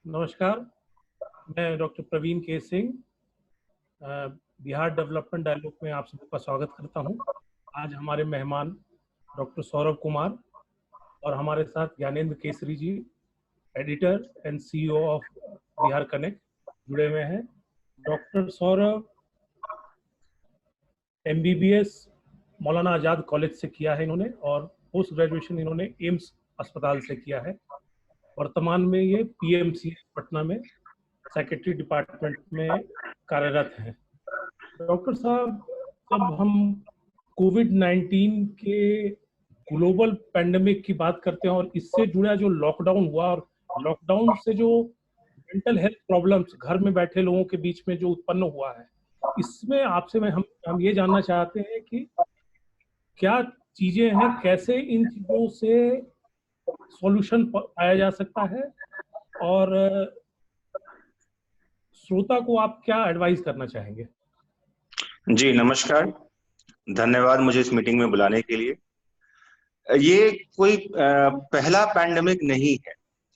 नमस्कार, मैं डॉक्टर प्रवीण के सिंह बिहार डेवलपमेंट डायलॉग में आप सभी का स्वागत करता हूं। आज हमारे मेहमान डॉक्टर सौरभ कुमार और हमारे साथ Gyanendra Kesari ji, editor and CEO of Bihar connect, जुड़े हुए हैं। डॉक्टर सौरभ एमबीबीएस मौलाना आज़ाद कॉलेज से किया है इन्होंने, और पोस्ट ग्रेजुएशन इन्होंने एम्स अस्पताल से किया है। वर्तमान में ये पीएमसी पटना में सेक्रेटरी डिपार्टमेंट में कार्यरत हैं। डॉक्टर साहब, जब हम कोविड-19 के ग्लोबल पैंडेमिक की बात करते हैं और इससे जुड़ा जो लॉकडाउन हुआ और लॉकडाउन से जो मेंटल हेल्थ प्रॉब्लम्स घर में बैठे लोगों के बीच में जो उत्पन्न हुआ है, इसमें आपसे हम ये जानना चाहते हैं कि क्या चीजें हैं, कैसे इन चीजों से सॉल्यूशन पाया जा सकता है, और श्रोता को आप क्या एडवाइस करना चाहेंगे? जी नमस्कार, धन्यवाद मुझे इस मीटिंग में बुलाने के लिए। ये कोई पहला पैंडेमिक नहीं है।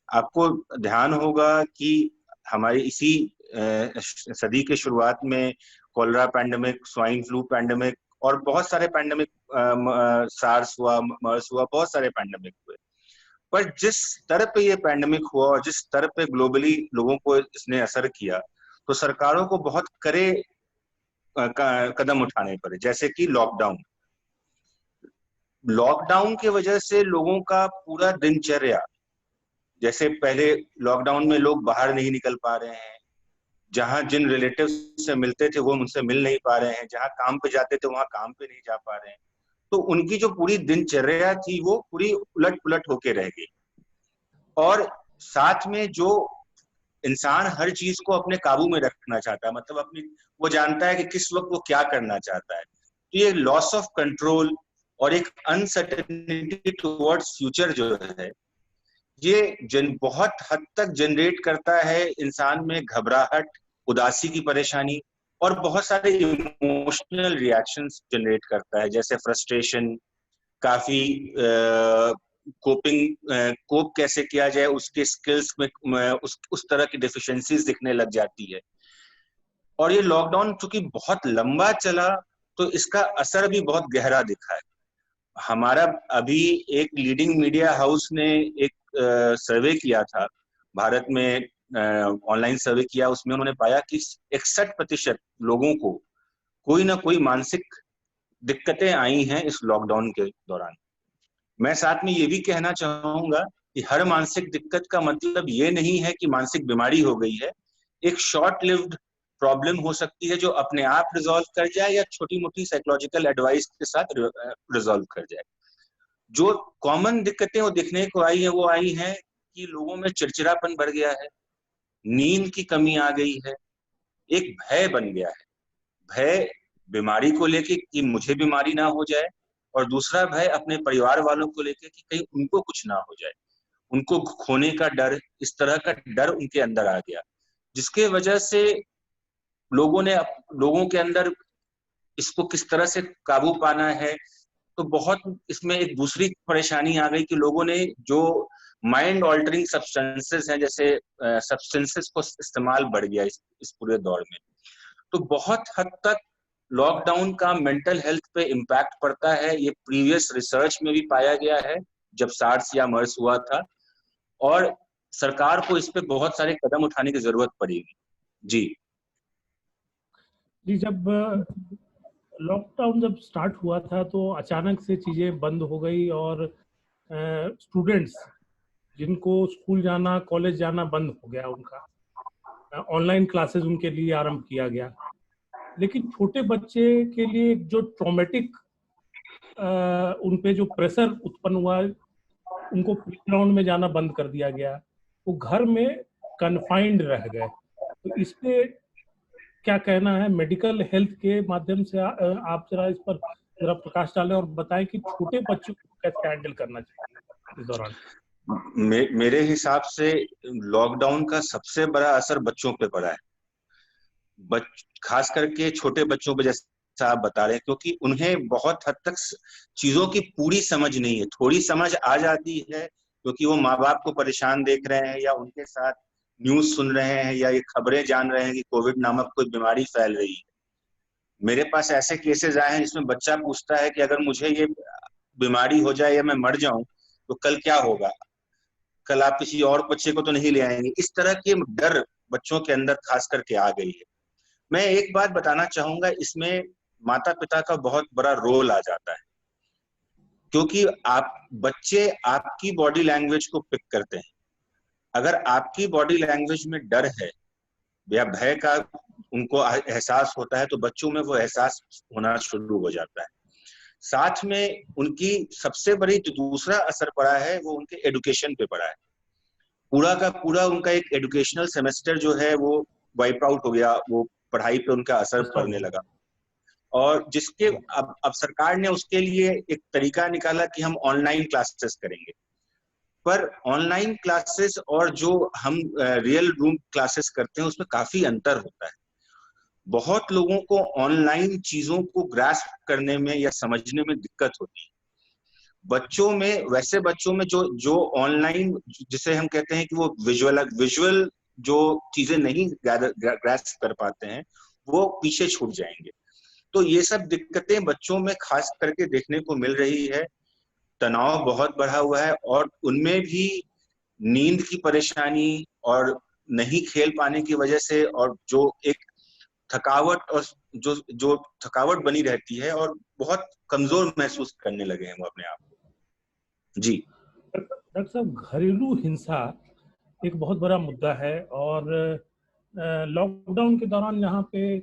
आपको ध्यान होगा कि हमारी इसी सदी के शुरुआत में cholera pandemic, swine flu pandemic और बहुत सारे पैंडेमिक, सार्स हुआ, मर्स हुआ, बहुत सारे पैंडेमिक हुए। पर जिस स्तर पे ये पैंडेमिक हुआ और जिस स्तर पे ग्लोबली लोगों को इसने असर किया, तो सरकारों को बहुत कड़े कदम उठाने पड़े, जैसे कि लॉकडाउन की वजह से लोगों का पूरा दिनचर्या, जैसे पहले लॉकडाउन में लोग बाहर नहीं निकल पा रहे हैं, जहां जिन रिलेटिव्स से मिलते थे वो उनसे मिल नहीं पा रहे हैं, जहां काम पे जाते थे वहां काम पे नहीं जा पा रहे हैं, तो उनकी जो पूरी दिनचर्या थी वो पूरी उलट पुलट होके रह गई। और साथ में जो इंसान हर चीज को अपने काबू में रखना चाहता है, मतलब वो जानता है कि किस वक्त वो क्या करना चाहता है, तो ये लॉस ऑफ कंट्रोल और एक अनसर्टेनिटी टुवर्ड्स फ्यूचर जो है, ये बहुत हद तक जनरेट करता है इंसान में घबराहट, उदासी की परेशानी और बहुत सारे इमोशनल रिएक्शंस जनरेट करता है, जैसे फ्रस्ट्रेशन, काफी कोप कैसे किया जाए उसके स्किल्स में उस तरह की डेफिशिएंसीज दिखने लग जाती है। और ये लॉकडाउन चूंकि बहुत लंबा चला तो इसका असर भी बहुत गहरा दिखा है। हमारा अभी एक लीडिंग मीडिया हाउस ने एक सर्वे किया था भारत में, ऑनलाइन सर्वे किया, उसमें उन्होंने पाया कि 61% लोगों को कोई ना कोई मानसिक दिक्कतें आई हैं इस लॉकडाउन के दौरान। मैं साथ में ये भी कहना चाहूंगा कि हर मानसिक दिक्कत का मतलब ये नहीं है कि मानसिक बीमारी हो गई है। एक शॉर्ट लिव्ड प्रॉब्लम हो सकती है जो अपने आप रिजॉल्व कर जाए या छोटी मोटी साइकोलॉजिकल एडवाइस के साथ रिजॉल्व कर जाए। जो कॉमन दिक्कतें वो दिखने को आई है वो आई हैं कि लोगों में चिड़चिड़ापन बढ़ गया है, नींद की कमी आ गई है, एक भय बन गया है, भय बीमारी को लेके कि मुझे बीमारी ना हो जाए, और दूसरा भय अपने परिवार वालों को लेके कि कहीं उनको कुछ ना हो जाए, उनको खोने का डर, इस तरह का डर उनके अंदर आ गया, जिसके वजह से लोगों के अंदर इसको किस तरह से काबू पाना है। तो बहुत इसमें एक दूसरी परेशानी आ गई कि लोगों ने जो माइंड ऑल्टरिंग सब्सटेंसेस हैं, जैसे सब्सटेंसेस को इस्तेमाल बढ़ गया इस पूरे दौर में। तो बहुत हद तक लॉकडाउन का मेंटल हेल्थ पे इम्पैक्ट पड़ता है। ये प्रीवियस रिसर्च में भी पाया गया है जब सार्स या मर्स हुआ था, और सरकार को इस पे बहुत सारे कदम उठाने की जरूरत पड़ेगी। जी जब लॉकडाउन जब स्टार्ट हुआ था तो अचानक से चीजें बंद हो गई और स्टूडेंट्स जिनको स्कूल जाना, कॉलेज जाना बंद हो गया, उनका ऑनलाइन क्लासेस उनके लिए आरंभ किया गया। लेकिन छोटे बच्चे के लिए जो ट्रॉमेटिक उन पे जो प्रेशर उत्पन्न हुआ, उनको प्लेग्राउंड में जाना बंद कर दिया गया, वो घर में कन्फाइंड रह गए। तो इस पे क्या कहना है? मेडिकल हेल्थ के माध्यम से आप जरा इस पर जरा प्रकाश डालें और बताएं कि छोटे बच्चों को कैसे हैंडल करना चाहिए इस दौरान। मेरे हिसाब से लॉकडाउन का सबसे बड़ा असर बच्चों पे पड़ा है, खास करके छोटे बच्चों पे, जैसा आप बता रहे हैं, क्योंकि उन्हें बहुत हद तक चीजों की पूरी समझ नहीं है। थोड़ी समझ आ जाती है क्योंकि वो माँ बाप को परेशान देख रहे हैं या उनके साथ न्यूज सुन रहे हैं या ये खबरें जान रहे हैं कि कोविड नामक कोई बीमारी फैल रही है। मेरे पास ऐसे केसेस आए हैं जिसमें बच्चा पूछता है कि अगर मुझे ये बीमारी हो जाए या मैं मर जाऊं तो कल क्या होगा, कल आप किसी और बच्चे को तो नहीं ले आएंगे। इस तरह के डर बच्चों के अंदर खास करके आ गई है। मैं एक बात बताना चाहूंगा, इसमें माता पिता का बहुत बड़ा रोल आ जाता है, क्योंकि बच्चे आपकी बॉडी लैंग्वेज को पिक करते हैं। अगर आपकी बॉडी लैंग्वेज में डर है या भय का उनको एहसास होता है तो बच्चों में वो एहसास होना शुरू हो जाता है। साथ में उनकी सबसे बड़ी जो दूसरा असर पड़ा है वो उनके एडुकेशन पे पड़ा है। पूरा का पूरा उनका एक एजुकेशनल सेमेस्टर जो है वो वाइप आउट हो गया, वो पढ़ाई पे उनका असर पड़ने लगा। और जिसके अब सरकार ने उसके लिए एक तरीका निकाला कि हम ऑनलाइन क्लासेस करेंगे। पर ऑनलाइन क्लासेस और जो हम रियल रूम क्लासेस करते हैं उसमें काफी अंतर होता है। बहुत लोगों को ऑनलाइन चीजों को ग्रास्प करने में या समझने में दिक्कत होती है। बच्चों में, वैसे बच्चों में जो ऑनलाइन, जिसे हम कहते हैं कि वो विजुअल जो चीजें नहीं ग्रास्प कर पाते हैं वो पीछे छूट जाएंगे। तो ये सब दिक्कतें बच्चों में खास करके देखने को मिल रही है। तनाव बहुत बढ़ा हुआ है और उनमें भी नींद की परेशानी और नहीं खेल पाने की वजह से, और जो एक थकावट और जो थकावट बनी रहती है और बहुत कमजोर महसूस करने लगे हैं वो अपने आप को। जी डॉक्टर साहब, घरेलू हिंसा एक बहुत बड़ा मुद्दा है और लॉकडाउन के दौरान यहाँ पे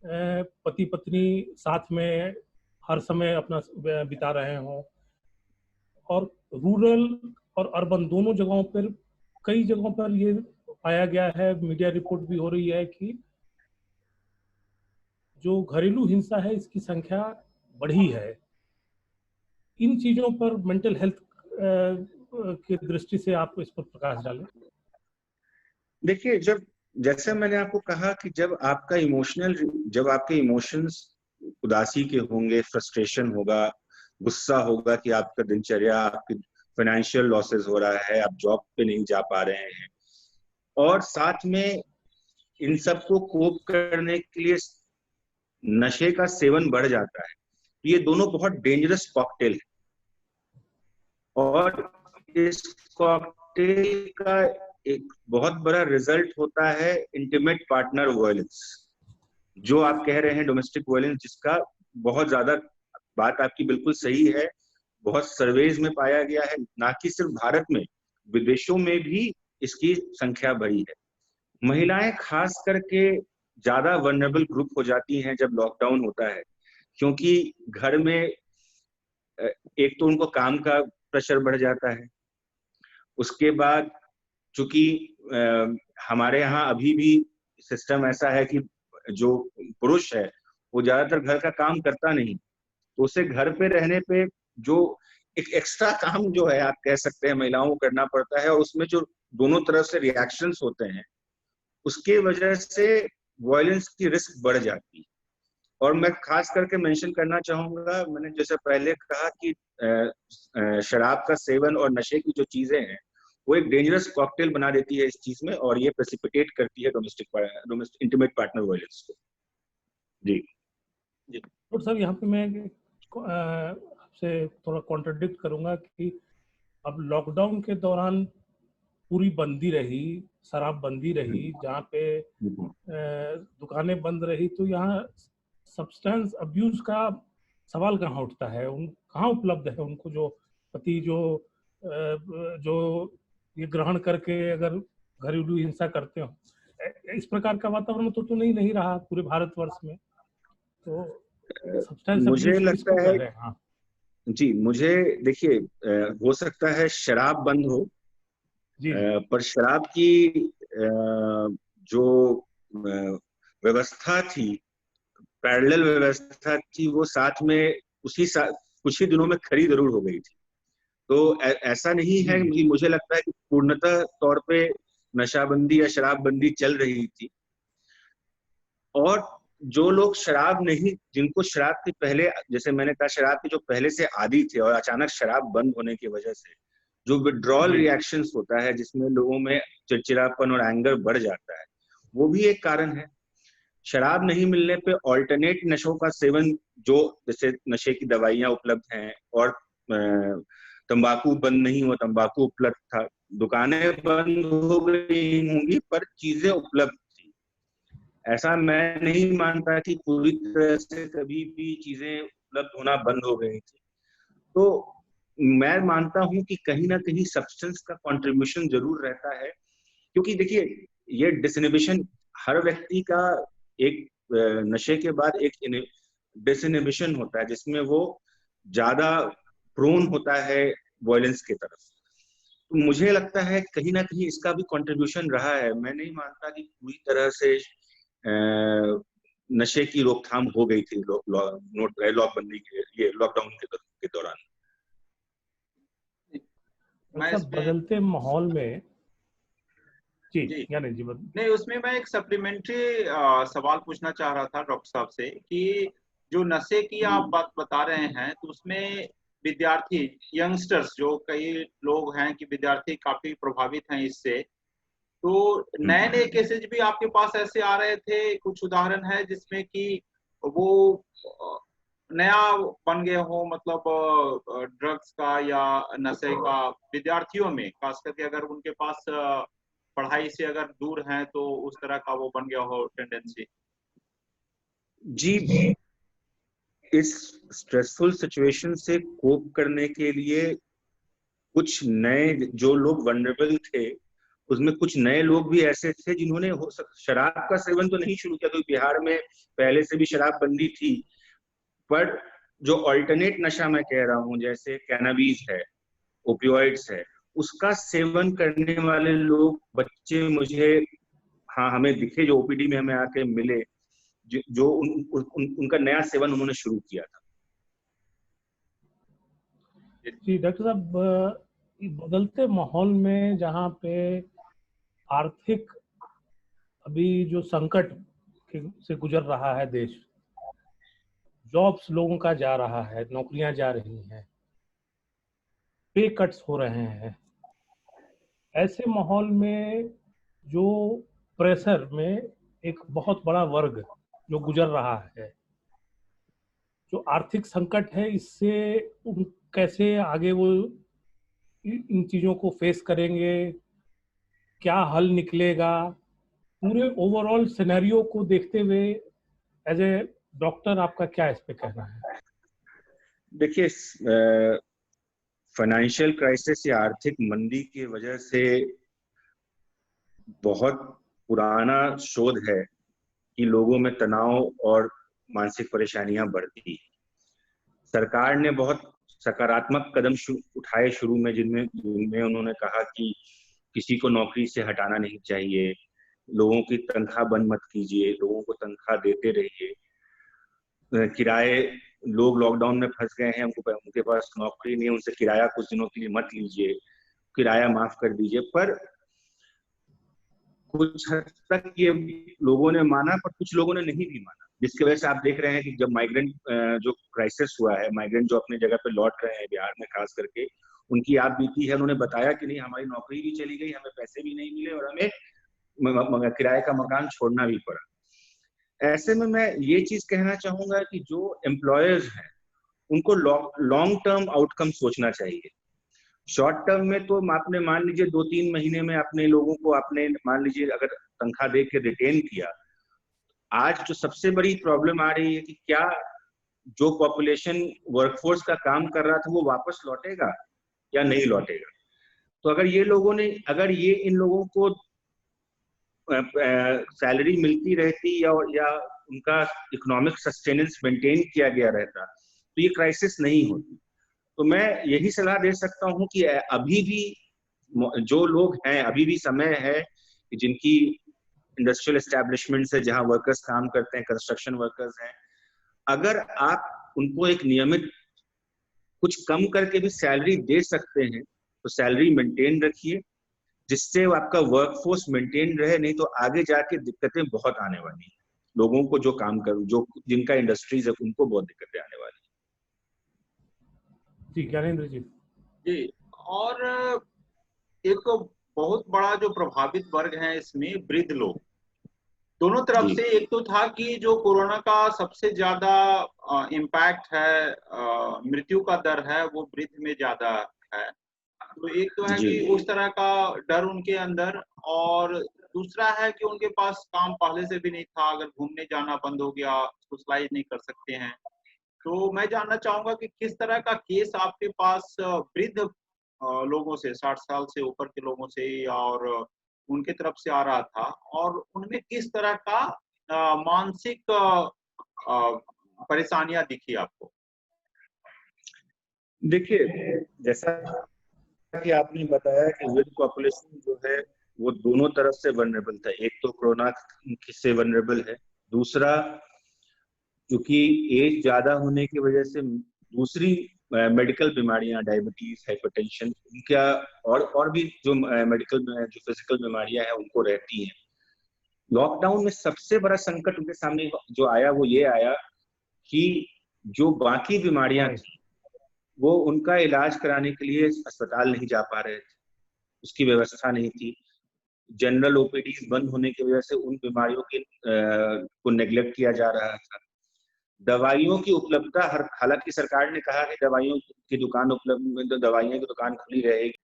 पति पत्नी साथ में हर समय अपना बिता रहे हों, और रूरल और अर्बन दोनों जगहों पर, कई जगहों पर ये पाया गया है, मीडिया रिपोर्ट भी हो रही है कि जो घरेलू हिंसा है इसकी संख्या बढ़ी है। इन चीजों पर मेंटल हेल्थ की दृष्टि से आप इस पर प्रकाश डालें। देखिए, जैसे मैंने आपको कहा कि जब आपके इमोशंस उदासी के होंगे, फ्रस्ट्रेशन होगा, गुस्सा होगा कि आपका दिनचर्या, आपकी फाइनेंशियल लॉसेस हो रहा है, आप जॉब पे नहीं जा पा रहे हैं, और साथ में इन सबको कोप करने के लिए नशे का सेवन बढ़ जाता है, ये दोनों बहुत डेंजरस कॉकटेल है। और इस कॉकटेल का एक बहुत बड़ा रिजल्ट होता है इंटीमेट पार्टनर वायलेंस, जो आप कह रहे हैं डोमेस्टिक वायलेंस, जिसका बहुत ज्यादा, बात आपकी बिल्कुल सही है, बहुत सर्वेज में पाया गया है, ना कि सिर्फ भारत में, विदेशों में भी इसकी संख्या बढ़ी है। महिलाएं खास करके ज्यादा वल्नरेबल ग्रुप हो जाती हैं जब लॉकडाउन होता है, क्योंकि घर में एक तो उनको काम का प्रेशर बढ़ जाता है, उसके बाद चूंकि हमारे यहाँ अभी भी सिस्टम ऐसा है कि जो पुरुष है वो ज्यादातर घर का काम करता नहीं, तो उसे घर पे रहने पे जो एक एक्स्ट्रा काम जो है आप कह सकते हैं महिलाओं को करना पड़ता है, और उसमें जो दोनों तरफ से रिएक्शंस होते हैं उसके वजह से वायलेंस की रिस्क बढ़ जाती है। और मैं खास करके मेंशन करना चाहूंगा, मैंने जैसे पहले कहा कि शराब का सेवन और नशे की जो चीजें हैं वो एक डेंजरस कॉकटेल बना देती है इस चीज में, और ये प्रेसिपिटेट करती है डोमेस्टिक इंटीमेट पार्टनर वायलेंस को। जी जी डॉक्टर साहब, यहाँ पे मैं आपसे थोड़ा कॉन्ट्रडिक्ट करूंगा कि अब लॉकडाउन के दौरान पूरी बंदी रही, शराब बंदी रही, जहाँ पे दुकानें बंद रही, तो यहाँ सब्सटेंस अब्यूज का सवाल कहाँ उठता है? कहाँ उपलब्ध है उनको, जो पति जो ये ग्रहण करके अगर घरेलू हिंसा करते हो? इस प्रकार का वातावरण तो नहीं रहा पूरे भारतवर्ष में, तो सब्सटेंस मुझे लगता है, हाँ जी मुझे देखिए, हो सकता है शराब बंद हो, पर शराब की जो व्यवस्था थी, पैरेलल व्यवस्था थी, वो साथ में कुछ ही दिनों में खरी जरूर हो गई थी। तो ऐसा नहीं है, मुझे लगता है कि पूर्णतः तौर पे नशाबंदी या शराबबंदी चल रही थी, और जो लोग जिनको शराब के पहले, जैसे मैंने कहा, शराब के जो पहले से आदी थे और अचानक शराब बंद होने की वजह से जो विड्रॉल जी। रिएक्शंस होता है जिसमें लोगों में चिड़चिड़ापन और एंगर बढ़ जाता है, वो भी एक कारण है। शराब नहीं मिलने पे ऑल्टरनेट नशों का सेवन, जो जैसे नशे की दवाइयां उपलब्ध हैं, और तंबाकू बंद नहीं हुआ, तंबाकू उपलब्ध था, दुकानें बंद हो गई होंगी पर चीजें उपलब्ध थी। ऐसा मैं नहीं मानता कि पूरी तरह से कभी भी चीजें उपलब्ध होना बंद हो गई थी। तो मैं मानता हूं कि कहीं ना कहीं सब्सटेंस का कंट्रीब्यूशन जरूर रहता है, क्योंकि देखिए ये डिसइनहिबिशन हर व्यक्ति का एक नशे के बाद एक डिसइनहिबिशन होता है जिसमें वो ज्यादा प्रोन होता है वायलेंस की तरफ। तो मुझे लगता है कहीं ना कहीं इसका भी कंट्रीब्यूशन रहा है। मैं नहीं मानता कि पूरी तरह से नशे की रोकथाम हो गई थी लॉकबंदी के, ये लॉकडाउन के दौरान। मैं सब इसमें बदलते माहौल में जी जी ज्ञानेंद्र जी नहीं, उसमें मैं एक सप्लीमेंट्री सवाल पूछना चाह रहा था डॉक्टर साहब से कि जो नशे की आप बात बता रहे हैं तो उसमें विद्यार्थी, यंगस्टर्स, जो कई लोग हैं कि विद्यार्थी काफी प्रभावित हैं इससे, तो नए नए केसेज भी आपके पास ऐसे आ रहे थे? कुछ उदाहरण है जिसमें कि वो नया बन गए हो, मतलब ड्रग्स का या नशे का, विद्यार्थियों में खास करके, अगर उनके पास पढ़ाई से अगर दूर हैं तो उस तरह का वो बन गया हो टेंडेंसी? जी, इस स्ट्रेसफुल सिचुएशन से कोप करने के लिए कुछ नए जो लोग वनरेबल थे, उसमें कुछ नए लोग भी ऐसे थे जिन्होंने शराब का सेवन तो नहीं शुरू किया, क्योंकि बिहार में पहले से भी शराब बंदी थी, पर जो अल्टरनेट नशा मैं कह रहा हूँ, जैसे कैनाबीज है, ओपियोइड्स है, उसका सेवन करने वाले लोग, बच्चे मुझे, हाँ, हमें दिखे, जो ओपीडी में हमें आके मिले, जो उनका नया सेवन उन्होंने शुरू किया था। जी डॉक्टर साहब, बदलते माहौल में जहाँ पे आर्थिक अभी जो संकट से गुजर रहा है देश, जॉब्स लोगों का जा रहा है, नौकरियां जा रही हैं, पे कट्स हो रहे हैं, ऐसे माहौल में जो प्रेशर में एक बहुत बड़ा वर्ग जो गुजर रहा है, जो आर्थिक संकट है, इससे कैसे आगे वो इन चीजों को फेस करेंगे, क्या हल निकलेगा, पूरे ओवरऑल सिनेरियो को देखते हुए एज ए डॉक्टर आपका क्या इस पे कहना है? देखिए, फाइनेंशियल क्राइसिस या आर्थिक मंदी की वजह से बहुत पुराना शोध है कि लोगों में तनाव और मानसिक परेशानियां बढ़ती हैं। सरकार ने बहुत सकारात्मक कदम उठाए शुरू में, जिनमें उन्होंने कहा कि किसी को नौकरी से हटाना नहीं चाहिए, लोगों की तनख्वाह बंद मत कीजिए, लोगों को तनख्वाह देते रहिए, किराए, लोग लॉकडाउन में फंस गए हैं, उनके पास नौकरी नहीं है, उनसे किराया कुछ दिनों के लिए मत लीजिए, किराया माफ कर दीजिए। पर कुछ हद तक ये लोगों ने माना, पर कुछ लोगों ने नहीं भी माना, जिसकी वजह से आप देख रहे हैं कि जब माइग्रेंट जो क्राइसिस हुआ है, माइग्रेंट जो अपनी जगह पे लौट रहे हैं बिहार में खास करके, उनकी आप बीती है, उन्होंने बताया कि नहीं, हमारी नौकरी भी चली गई, हमें पैसे भी नहीं मिले और हमें किराए का मकान छोड़ना भी पड़ा। ऐसे में मैं ये चीज कहना चाहूंगा कि जो एम्प्लॉयर्स हैं उनको लॉन्ग टर्म आउटकम सोचना चाहिए। शॉर्ट टर्म में तो आपने मान लीजिए 2-3 महीने में अपने लोगों को, आपने मान लीजिए अगर तनख्वाह दे के रिटेन किया, आज जो सबसे बड़ी प्रॉब्लम आ रही है कि क्या जो पॉपुलेशन वर्कफोर्स का काम कर रहा था वो वापस लौटेगा या नहीं लौटेगा। तो अगर ये इन लोगों को सैलरी मिलती रहती या उनका इकोनॉमिक सस्टेनेंस मेंटेन किया गया रहता, तो ये क्राइसिस नहीं होती। तो मैं यही सलाह दे सकता हूं कि अभी भी जो लोग हैं, अभी भी समय है कि जिनकी इंडस्ट्रियल एस्टेब्लिशमेंट है, जहां वर्कर्स काम करते हैं, कंस्ट्रक्शन वर्कर्स हैं, अगर आप उनको एक नियमित कुछ कम करके भी सैलरी दे सकते हैं तो सैलरी मेंटेन रखिए, जिससे आपका वर्कफोर्स मेंटेन रहे। नहीं तो आगे जाके दिक्कतें बहुत आने वाली हैं, लोगों को जो काम कर, जो जिनका इंडस्ट्रीज है, उनको बहुत दिक्कतें आने वाली हैं। जी ज्ञानेंद्र जी। जी, और एक बहुत बड़ा जो प्रभावित वर्ग है इसमें वृद्ध लोग, दोनों तरफ से। एक तो था कि जो कोरोना का सबसे ज्यादा इम्पैक्ट है, मृत्यु का दर है, वो वृद्ध में ज्यादा है। तो एक तो है कि उस तरह का डर उनके अंदर, और दूसरा है कि उनके पास काम पहले से भी नहीं था, अगर घूमने जाना बंद हो गया, सोशलाइज नहीं कर सकते हैं। तो मैं जानना चाहूंगा कि किस तरह का केस आपके पास वृद्ध लोगों से, 60 साल से ऊपर के लोगों से और उनके तरफ से आ रहा था, और उनमें किस तरह का मानसिक परेशानियां दिखी आपको? देखिए, जैसा कि आपने बताया कि वृद्ध पॉपुलेशन जो है वो दोनों तरफ से वनरेबल था। एक तो कोरोना से वनरेबल है, दूसरा क्योंकि एज ज्यादा होने की वजह से दूसरी मेडिकल बीमारियां, डायबिटीज, हाइपरटेंशन, उनका और भी जो मेडिकल जो फिजिकल बीमारियां हैं उनको रहती हैं। लॉकडाउन में सबसे बड़ा संकट उनके सामने जो आया वो ये आया कि जो बाकी बीमारियां थी वो उनका इलाज कराने के लिए अस्पताल नहीं जा पा रहे थे, उसकी व्यवस्था नहीं थी। जनरल ओपीडी बंद होने की वजह से उन बीमारियों के को नेग्लेक्ट किया जा रहा था। दवाइयों की उपलब्धता, हालांकि सरकार ने कहा कि दवाइयों की दुकान उपलब्ध, दवाइयों की दुकान खुली रहेगी,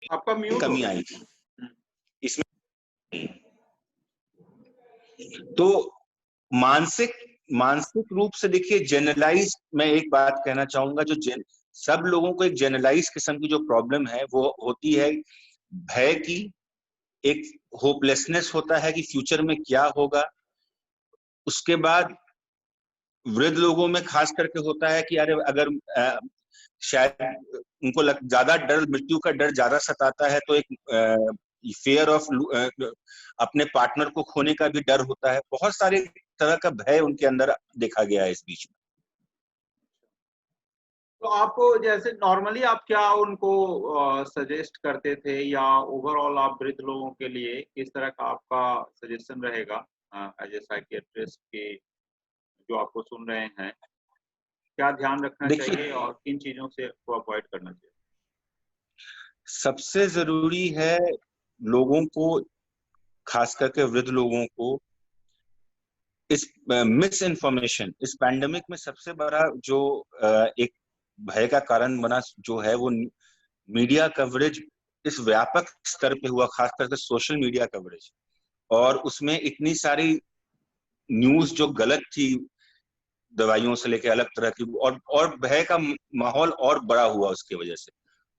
आपका म्यूट कमी आई थी इसमें। तो मानसिक रूप से देखिए, जनरलाइज, मैं एक बात कहना चाहूंगा, जो सब लोगों को एक जनरलाइज किस्म की जो प्रॉब्लम है वो होती है भय की, एक होपलेसनेस होता है कि फ्यूचर में क्या होगा। उसके बाद वृद्ध लोगों में खास करके होता है कि अरे अगर शायद उनको ज्यादा डर, मृत्यु का डर ज्यादा सताता है, तो एक फेयर ऑफ अपने पार्टनर को खोने का भी डर होता है। बहुत सारे तरह का भय उनके अंदर देखा गया है इस बीच में। तो आपको जैसे नॉर्मली आप क्या उनको सजेस्ट करते थे, या ओवरऑल आप वृद्ध लोगों के लिए किस तरह का आपका सजेशन रहेगा एज ए साइकियाट्रिस्ट के, जो आपको सुन रहे हैं, क्या ध्यान रखना चाहिए और किन चीजों से को अवॉइड करना चाहिए? सबसे जरूरी है लोगों को, खास करके वृद्ध लोगों को, इस मिस इन्फॉर्मेशन, इस पैंडेमिक में सबसे बड़ा जो एक भय का कारण बना जो है वो मीडिया कवरेज इस व्यापक स्तर पे हुआ, खास करके सोशल मीडिया कवरेज, और उसमें इतनी सारी न्यूज जो गलत थी, दवाइयों से लेकर अलग तरह की, और भय का माहौल और बड़ा हुआ उसकी वजह से।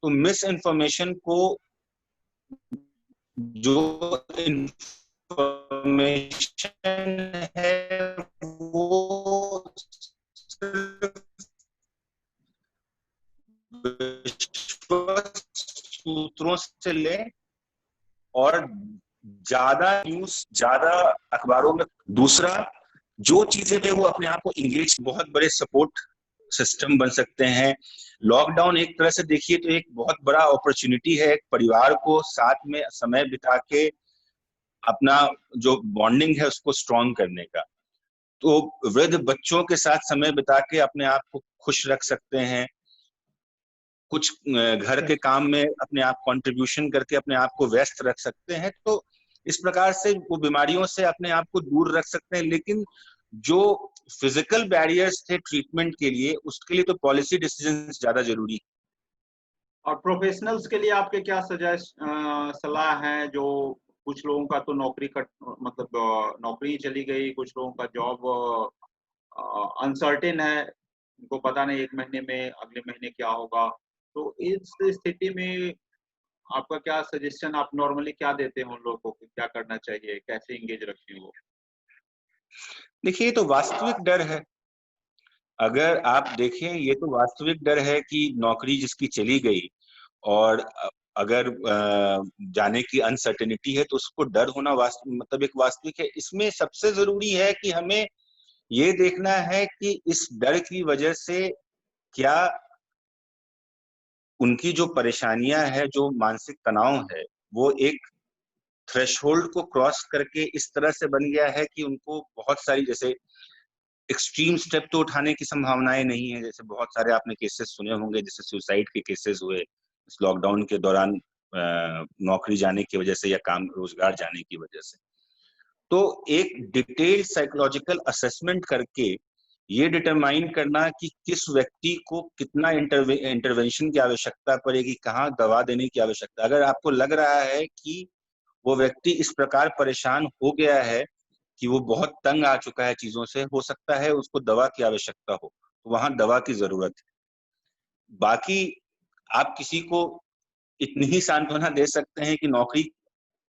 तो मिस इन्फॉर्मेशन को, जो इंफॉर्मेशन है वो सूत्रों से ले, और ज्यादा न्यूज, ज्यादा अखबारों में। दूसरा, जो चीजें थे वो अपने आप को इंगेज, बहुत बड़े सपोर्ट सिस्टम बन सकते हैं। लॉकडाउन एक तरह से देखिए तो एक बहुत बड़ा अपॉर्चुनिटी है एक परिवार को साथ में समय बिता के अपना जो बॉन्डिंग है उसको स्ट्रॉन्ग करने का। तो वृद्ध बच्चों के साथ समय बिता के अपने आप को खुश रख सकते हैं, कुछ घर के काम में अपने आप कंट्रीब्यूशन करके अपने आप को व्यस्त रख सकते हैं। तो इस प्रकार से वो बीमारियों से अपने आप को दूर रख सकते हैं। लेकिन जो फिजिकल बैरियर्स थे ट्रीटमेंट के लिए, उसके लिए तो पॉलिसी डिसीजंस ज्यादा जरूरी है। और प्रोफेशनल्स के लिए आपके क्या सलाह है? जो कुछ लोगों का तो नौकरी नौकरी चली गई, कुछ लोगों का जॉब अनसर्टेन है, उनको पता नहीं 1 महीने में, अगले महीने क्या होगा। तो इस स्थिति में आपका क्या सजेशन, आप नॉर्मली क्या देते हैं उन लोगों को कि क्या करना चाहिए, कैसे एंगेज रखें वो? देखिए, ये तो वास्तविक डर है। अगर आप देखें, ये तो वास्तविक डर है कि नौकरी जिसकी चली गई, और अगर जाने की अनसर्टेनिटी है, तो उसको डर होना मतलब एक वास्तविक है। इसमें सबसे जरूरी है कि हमें ये देखना है कि इस डर की वजह से क्या उनकी जो परेशानियां है, जो मानसिक तनाव है, वो एक थ्रेशहोल्ड को क्रॉस करके इस तरह से बन गया है कि उनको बहुत सारी, जैसे एक्सट्रीम स्टेप तो उठाने की संभावनाएं नहीं है। जैसे बहुत सारे आपने केसेस सुने होंगे, जैसे सुसाइड के केसेस हुए इस लॉकडाउन के दौरान, नौकरी जाने की वजह से या काम रोजगार जाने की वजह से। तो एक डिटेल्ड साइकोलॉजिकल असेसमेंट करके ये डिटरमाइन करना कि किस व्यक्ति को कितना इंटरवेंशन की आवश्यकता पड़ेगी, कहाँ दवा देने की आवश्यकता। अगर आपको लग रहा है कि वो व्यक्ति इस प्रकार परेशान हो गया है कि वो बहुत तंग आ चुका है चीजों से, हो सकता है उसको दवा की आवश्यकता हो, तो वहां दवा की जरूरत है। बाकी आप किसी को इतनी ही सांत्वना दे सकते हैं कि नौकरी,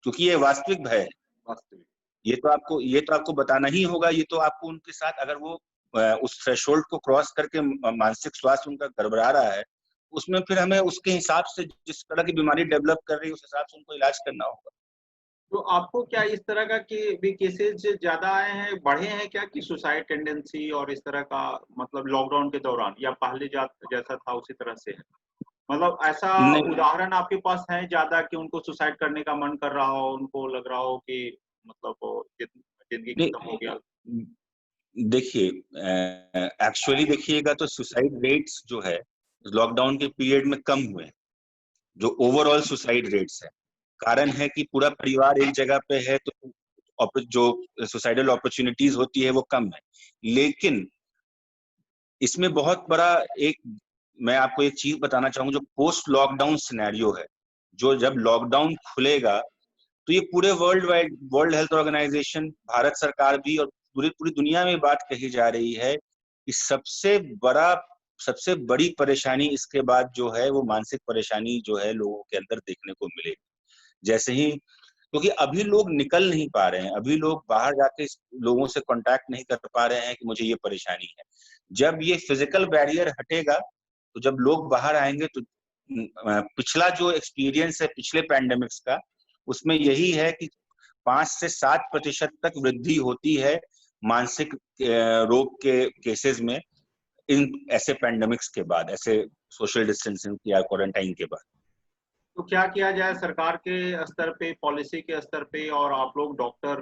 क्योंकि ये वास्तविक भय है, वास्तविक ये तो आपको बताना ही होगा। ये तो आपको उनके साथ, अगर वो उस थ्रेशोल्ड को क्रॉस करके मानसिक स्वास्थ्य उनका गड़बड़ा रहा है, उसमें फिर हमें उसके हिसाब से, जिस तरह की बीमारी डेवलप कर रही है उस हिसाब से उनको इलाज करना होगा। तो आपको क्या इस तरह का कि भी केसेस ज्यादा आए हैं, बढ़े हैं क्या, कि सुसाइड टेंडेंसी और इस तरह का, मतलब लॉकडाउन के दौरान, या पहले जैसा था उसी तरह से है? मतलब ऐसा नहीं, उदाहरण आपके पास है ज्यादा कि उनको सुसाइड करने का मन कर रहा हो, उनको लग रहा हो कि मतलब जिंदगी खत्म हो गया? नहीं, देखिए, एक्चुअली देखिएगा तो सुसाइड रेट्स जो है लॉकडाउन के पीरियड में कम हुए हैं, जो ओवरऑल सुसाइड रेट्स है। कारण है कि पूरा परिवार एक जगह पे है, तो जो सुसाइडल अपॉर्चुनिटीज होती है वो कम है। लेकिन इसमें बहुत बड़ा एक, मैं आपको एक चीज बताना चाहूंगा, जो पोस्ट लॉकडाउन सिनेरियो है, जो जब लॉकडाउन खुलेगा तो ये पूरे वर्ल्ड हेल्थ ऑर्गेनाइजेशन, भारत सरकार भी, और पूरी पूरी दुनिया में बात कही जा रही है कि सबसे बड़ी परेशानी इसके बाद जो है वो मानसिक परेशानी जो है लोगों के अंदर देखने को मिलेगी। जैसे ही, क्योंकि अभी लोग निकल नहीं पा रहे हैं, अभी लोग बाहर जाके लोगों से कांटेक्ट नहीं कर पा रहे हैं कि मुझे ये परेशानी है। जब ये फिजिकल बैरियर हटेगा, तो जब लोग बाहर आएंगे, तो पिछला जो एक्सपीरियंस है पिछले पैंडेमिक्स का, उसमें यही है कि 5 से 7% तक वृद्धि होती है मानसिक रोग के केसेस में, इन ऐसे पैंडेमिक्स के बाद, ऐसे सोशल डिस्टेंसिंग या क्वारंटाइन के बाद। तो क्या किया जाए सरकार के स्तर पे, पॉलिसी के स्तर पे, और आप लोग डॉक्टर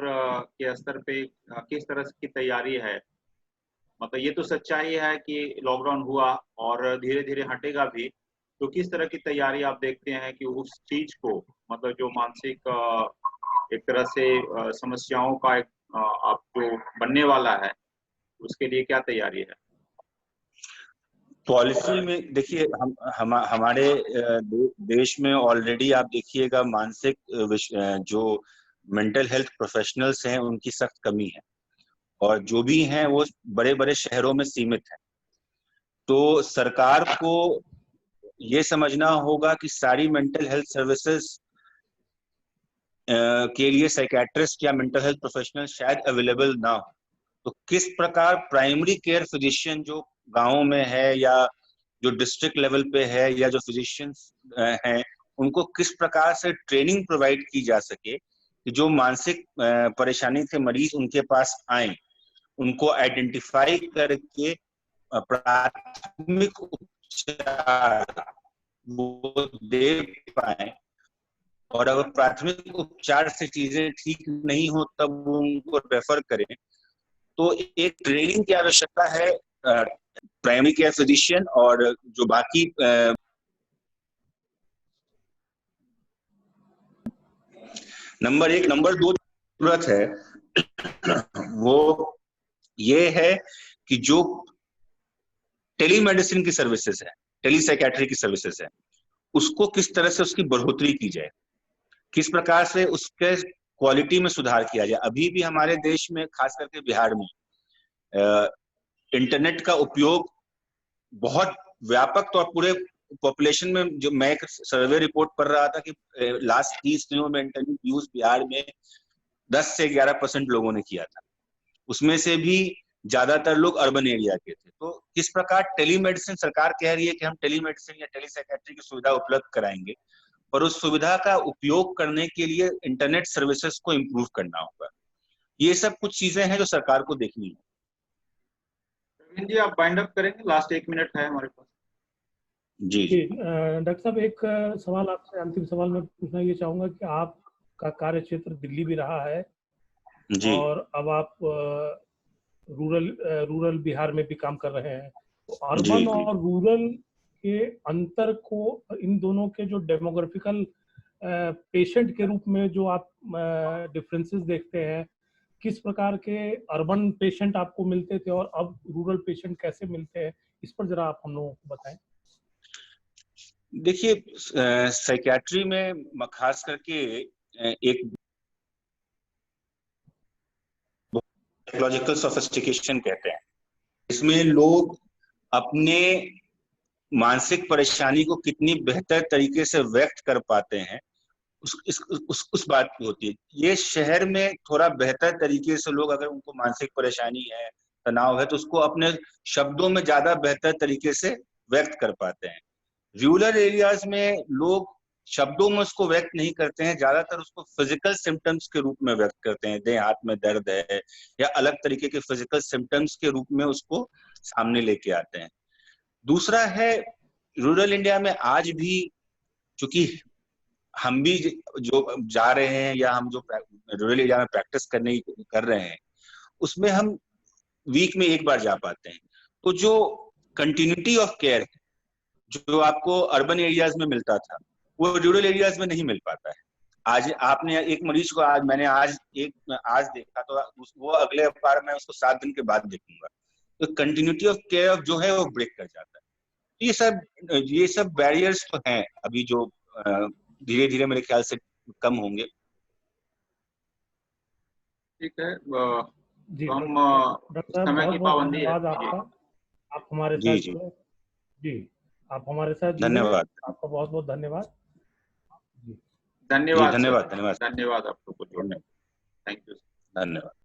के स्तर पे किस तरह की तैयारी है? मतलब ये तो सच्चाई है कि लॉकडाउन हुआ और धीरे धीरे हटेगा भी, तो किस तरह की तैयारी आप देखते हैं कि उस चीज को, मतलब जो मानसिक एक तरह से समस्याओं का एक आप जो बनने वाला है, उसके लिए क्या तैयारी है? पॉलिसी में देखिए, हमारे देश में ऑलरेडी आप देखिएगा मानसिक जो मेंटल हेल्थ प्रोफेशनल्स हैं उनकी सख्त कमी है, और जो भी हैं वो बड़े बड़े शहरों में सीमित है। तो सरकार को ये समझना होगा कि सारी मेंटल हेल्थ सर्विसेज के लिए साइकेट्रिस्ट या मेंटल हेल्थ प्रोफेशनल शायद अवेलेबल ना हो। तो किस प्रकार प्राइमरी केयर फिजिशियन जो गांवों में है, या जो डिस्ट्रिक्ट लेवल पे है, या जो फिजिशियंस हैं, उनको किस प्रकार से ट्रेनिंग प्रोवाइड की जा सके कि जो मानसिक परेशानी के मरीज उनके पास आए, उनको आइडेंटिफाई करके प्राथमिक उपचार वो दे पाए। और अगर प्राथमिक उपचार से चीजें ठीक नहीं हो तब वो उनको रेफर करें। तो एक ट्रेनिंग की आवश्यकता है प्राइमरी केयर फिजिशियन और जो बाकी नंबर 1, नंबर 2 जरूरत है वो ये है कि जो टेलीमेडिसिन की सर्विसेज है, टेलीसाइकेट्री की सर्विसेज है, उसको किस तरह से उसकी बढ़ोतरी की जाए, किस प्रकार से उसके क्वालिटी में सुधार किया जाए। अभी भी हमारे देश में, खास करके बिहार में, इंटरनेट का उपयोग बहुत व्यापक तौर पूरे पॉपुलेशन में, जो मैं एक सर्वे रिपोर्ट पढ़ रहा था कि लास्ट 30 दिनों में इंटरनेट यूज बिहार में 10 से 11% लोगों ने किया था। उसमें से भी ज्यादातर लोग अर्बन एरिया के थे। तो किस प्रकार टेलीमेडिसिन, सरकार कह रही है कि हम टेलीमेडिसिन या टेलीसाइकेट्री की सुविधा उपलब्ध कराएंगे, और उस सुविधा का उपयोग करने के लिए इंटरनेट सर्विसेज को इम्प्रूव करना होगा। ये सब कुछ चीजें हैं जो सरकार को देखनी है। प्रवीण जी, आप बाइंड अप करेंगे? लास्ट 1 मिनट है हमारे पास। जी डॉक्टर साहब, एक सवाल आपसे, अंतिम सवाल मैं पूछना ये चाहूंगा कि आपका कार्य क्षेत्र दिल्ली भी रहा है, जी और अब आप रूरल बिहार में भी काम कर रहे हैं। तो अर्बन और रूरल के अंतर को, इन दोनों के जो डेमोग्राफिकल पेशेंट के रूप में जो आप डिफरेंसेस देखते हैं, किस प्रकार के अर्बन पेशेंट आपको मिलते थे और अब रूरल पेशेंट कैसे मिलते हैं, इस पर जरा आप हम लोगों को बताएं। देखिए, साइकियाट्री में खास करके एक साइकोलॉजिकल सोफिस्टिकेशन कहते हैं। इसमें लोग अपने मानसिक परेशानी को कितनी बेहतर तरीके से व्यक्त कर पाते हैं, उस बात की होती है। ये शहर में थोड़ा बेहतर तरीके से लोग, अगर उनको मानसिक परेशानी है, तनाव है, तो उसको अपने शब्दों में ज्यादा बेहतर तरीके से व्यक्त कर पाते हैं। रूरल एरियाज में लोग शब्दों में उसको व्यक्त नहीं करते हैं, ज्यादातर उसको फिजिकल सिम्टम्स के रूप में व्यक्त करते हैं। देह हाथ में दर्द है या अलग तरीके के फिजिकल सिम्टम्स के रूप में उसको सामने लेके आते हैं। दूसरा है, रूरल इंडिया में आज भी, चूंकि हम भी जो जा रहे हैं या हम जो रूरल एरिया में प्रैक्टिस कर रहे हैं, उसमें हम वीक में एक बार जा पाते हैं। तो जो कंटिन्यूटी ऑफ केयर है जो आपको अर्बन एरियाज में मिलता था, वो रूरल एरियाज में नहीं मिल पाता है। आज आपने एक मरीज को मैंने आज देखा, तो वो अगले बार मैं उसको 7 दिन के बाद देखूंगा। तो कंटिन्यूटी ऑफ केयर जो है वो ब्रेक कर जाता है। ये सब बैरियर्स तो हैं अभी, जो धीरे धीरे मेरे ख्याल से कम होंगे। ठीक है, जी, हम समय की पाबंदी है। आप हमारे साथ जी आप हमारे साथ धन्यवाद। आपका बहुत बहुत धन्यवाद। धन्यवाद धन्यवाद। धन्यवाद आप लोगों को जोड़ने। Thank you. धन्यवाद।